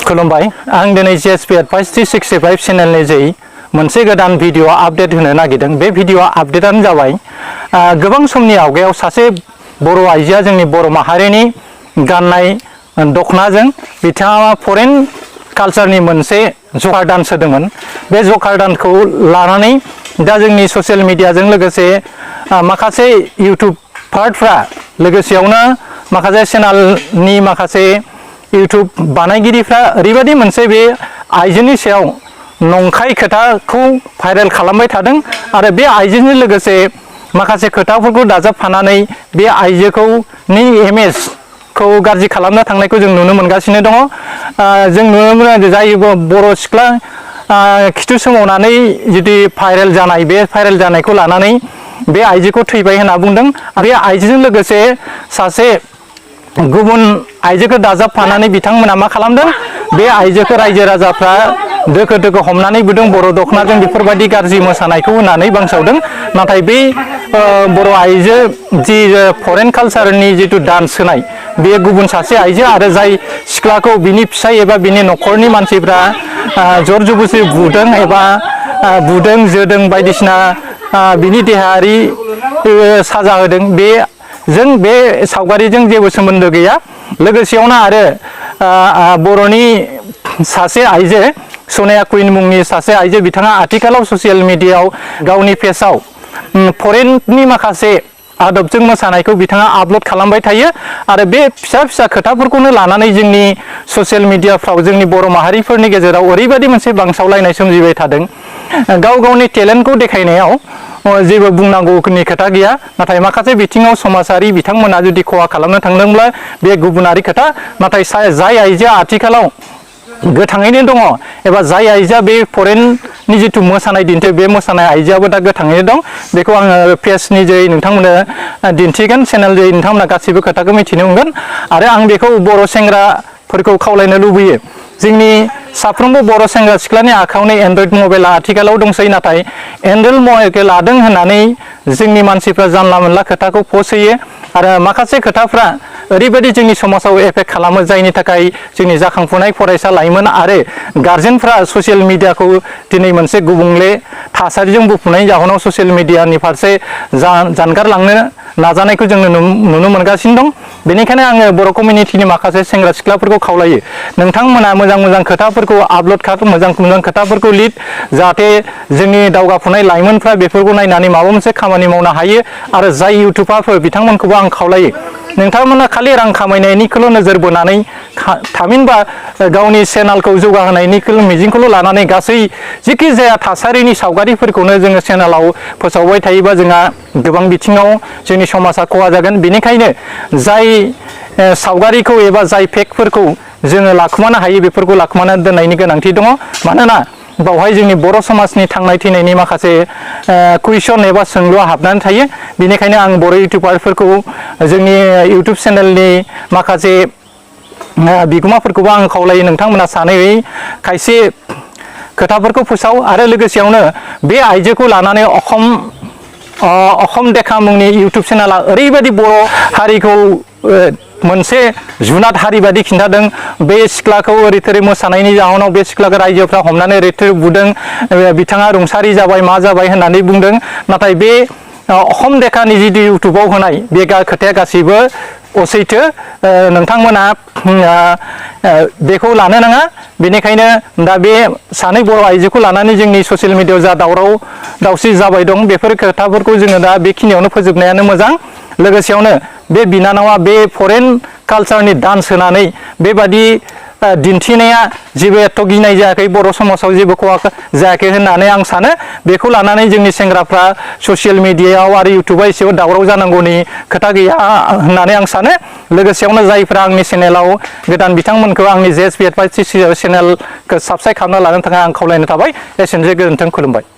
खुलुमबाय आं दिनै जेएसपी एडभाइस 365 चेनेलनि जै मोनसे गोदान भिडिअ आपडेट होनो नागिरदों। बे भिडिअ आपडेटानो जाबाय गोबां समनि आवगायाव सासे बर' आइजोआ जोंनि बर' माहारिनि गाननाय दखनाजों बिथाङा फरेन कालचारनि मोनसे जकार डान्स होदोंमोन। बे जकार डान्सखौ लानानै दा जोंनि ससियेल मिडियाजों लोगोसे माखासे इउटुबारफ्रा लोगोसेयावनो माखासे चेनेलनि माखासे इउटुब बानायगिरिफ्रा ओरैबायदि मोनसे बे आइजोनि सायाव नंखाय खोथाखौ भाइरेल खालामबाय थादों आरो बे आइजोजों लोगोसे माखासे खोथाफोरखौ दाजाबफानानै बे आइजोखौ नि इमेजखौ गाज्रि खालामनो थांनायखौ जों नुनो मोनगासिनो दङ। जों नुनो मोनो जाय बर' सिख्ला खिथु सोमावनानै जुदि भाइरेल जानाय बे भाइरेल जानायखौ लानानै बे आइजोखौ थैबाय होनना बुंदों। बे आइजोजों लोगोसे सासे गुबुन आइजोखौ दाजाबफानानै बिथांमोना मा खालामदों, बे आइजोखौ रायजो राजाफ्रा दोखो दोखो हमनानै बुदों बर' दखनाजों बेफोरबायदि गाज्रि मोसानायखौ होननानै बांसावदों। नाथाय बे बर' आइजो जि फरेन कालचारनि जिथु डान्स होनाय बे गुबुन सासे आइजो आरो जाय सिख्लाखौ बिनि फिसाय एबा बिनि न'खरनि मानसिफ्रा जर जबरदस्ति बुदों एबा बुदों जोदों बायदिसिना बिनि देहायारि साजा होदों, जों बे सावगारिजों जेबो सोमोन्दो गैया। लोगोसेयावनो आरो बर'नि सासे आइजो सनाया कुइन मुंनि सासे आइजो बिथाङा आथिखालाव ससियेल मिडियायाव गावनि पेजआव फरेननि माखासे आदबजों मोसानायखौ बिथाङा आपल'ड खालामबाय थायो आरो बे फिसा फिसा खोथाफोरखौनो लानानै जोंनि ससियेल मिडियाफ्राव जोंनि बर' माहारिफोरनि गेजेराव ओरैबायदि मोनसे बांसावलायनाय सोमजिबाय थादों। गाव गावनि टेलेन्टखौ देखायनायाव जेबो बुंनांगौनि खोथा गैया, नाथाय माखासे बिथिङाव समाजारि बिथांमोना जुदि खहा खालामनो थांदोंब्ला बे गुबुनारि खोथा। नाथाय जाय आइजोआ आथिखालाव गोथाङैनो दङ एबा जाय आइजोआ बे फरेननि जिथु मोसानाय दिन्थियो बे मोसानाय आइजोआबो दा गोथाङैनो दं, बेखौ आङो पेजनि जै नोंथांमोननो दिन्थिगोन, चेनेल जै नोंथांमोना गासैबो खोथाखौ मिथिनो मोनगोन। आरो आं बेखौ बर' सेंग्राफोरखौ खावलायनो लुबैयो, जोंनि साफ्रोमबो बर' सेंग्रा सिख्लानि आखायावनो एन्ड्रइड मबाइला आथिखालाव दंसै, नाथाय एन्ड्रइड मबाइलखौ लादों होननानै जोंनि मानसिफ्रा जानला मोनला खोथाखौ पस्ट होयो आरो माखासे खोथाफ्रा ओरैबायदि जोंनि समाजाव एफेक्ट खालामो जायनि थाखाय जोंनि जाखांफुनाय फरायसा लाइमोन आरो गार्जेनफ्रा ससियेल मिडियाखौ दिनै मोनसे गुबुंले थासारिजों बुंफबनायनि जाहोनाव ससियेल मिडियानि फारसे जानगारलांनो नाजानायखौ जों नुनो मोनगासिनो दं। बेनिखायनो आङो बर' कमिउनिटिनि माखासे सेंग्रा सिख्लाफोरखौ खावलायो, नोंथांमोना मोजां मोजां खोथाफोरखौ आपल'ड खालाम, मोजां मोजां खोथाफोरखौ लिर, जाहाथे जोंनि दावगाफुनाय लाइमोनफ्रा बेफोरखौ नायनानै माबा मोनसे खामानि मावनो हायो। आरो जाय इउटुबारफोर बिथांमोनखौबो आं खावलायो, नोंथांमोना खालि रां खामायनायनिखौल' नोजोर बोनानै थामहिनबा गावनि चेनेलखौ जौगाहोनायनि मिजिंखौल' लानानै गासै जिखि जाया थासारिनि सावगारिफोरखौनो जोङो चेनेलाव फोसावबाय थायोबा जोंहा गोबां बिथिङाव जोंनि समाजा खहा जागोन। बेनिखायनो जाय सावगारिखौ एबा जाय फेक्टफोरखौ जोङो लाखुमानो हायो बेफोरखौ लाखुमाना दोननायनि गोनांथि दङ। मानोना बावहाय जोंनि बर' समाजनि थांनाय थैनायनि माखासे कुइसन एबा सोंलुआ हाबनानै थायो। बेनिखायनो आं बर' इउटुबारफोरखौ जोंनि इउटुब चेनेलनि माखासे बिगोमाफोरखौबो आं खावलायो, नोंथांमोना सानै खायसे खोथाफोरखौ फोसाव आरो लोगोसेयावनो बे आइजोखौ लानानै अखम देखा मुंनि इउटुब चेनेला ओरैबायदि बर' हारिखौ मोनसे जुनाद हारि बादि खिन्थादों। बे सिख्लाखौ ओरै थोरै मोसानायनि जाहोनाव बे सिख्लाखौ रायजोफ्रा हमनानै ओरै थोरै बुदों, बिथाङा रुंसारि जाबाय मा जाबाय होननानै बुंदों। नाथाय बे अखम देखानि जिथु इउटुबाव होनाय बे खोथाया गासैबो असैथो। नोंथांमोना बेखौ लानो नाङा। बेनिखायनो दा बे सानै बर' आइजोखौ लानानै जोंनि ससियेल मिडियायाव जा दावराव दावसि जाबाय दं, बेफोर खोथाफोरखौ जोङो दा बेखिनियावनो फोजोबनायानो मोजां। लोगोसेयावनो बे बिनानावा बे फरेन कालचारनि डान्स होनानै बेबादि दिन्थिनाया जेबो एथ' गिनाय जायाखै, बर' समाजाव जेबो खहा जायाखै होननानै आं सानो। बेखौ लानानै जोंनि सेंग्राफ्रा ससियेल मिडियायाव आरो इउटुबाव एसेबो दावराव जानांगौनि खोथा गैया होननानै आं सानो। लोगोसेयावनो जायफ्रा आंनि चेनेलाव गोदान बिथांमोनखौ आंनि जेएसपी एडभाइस चेनेलखौ साबस्क्राइब खालामना लानो थाखाय आं खावलायनो थाबाय। एसेनोसै, गोजोन्थों, खुलुमबाय।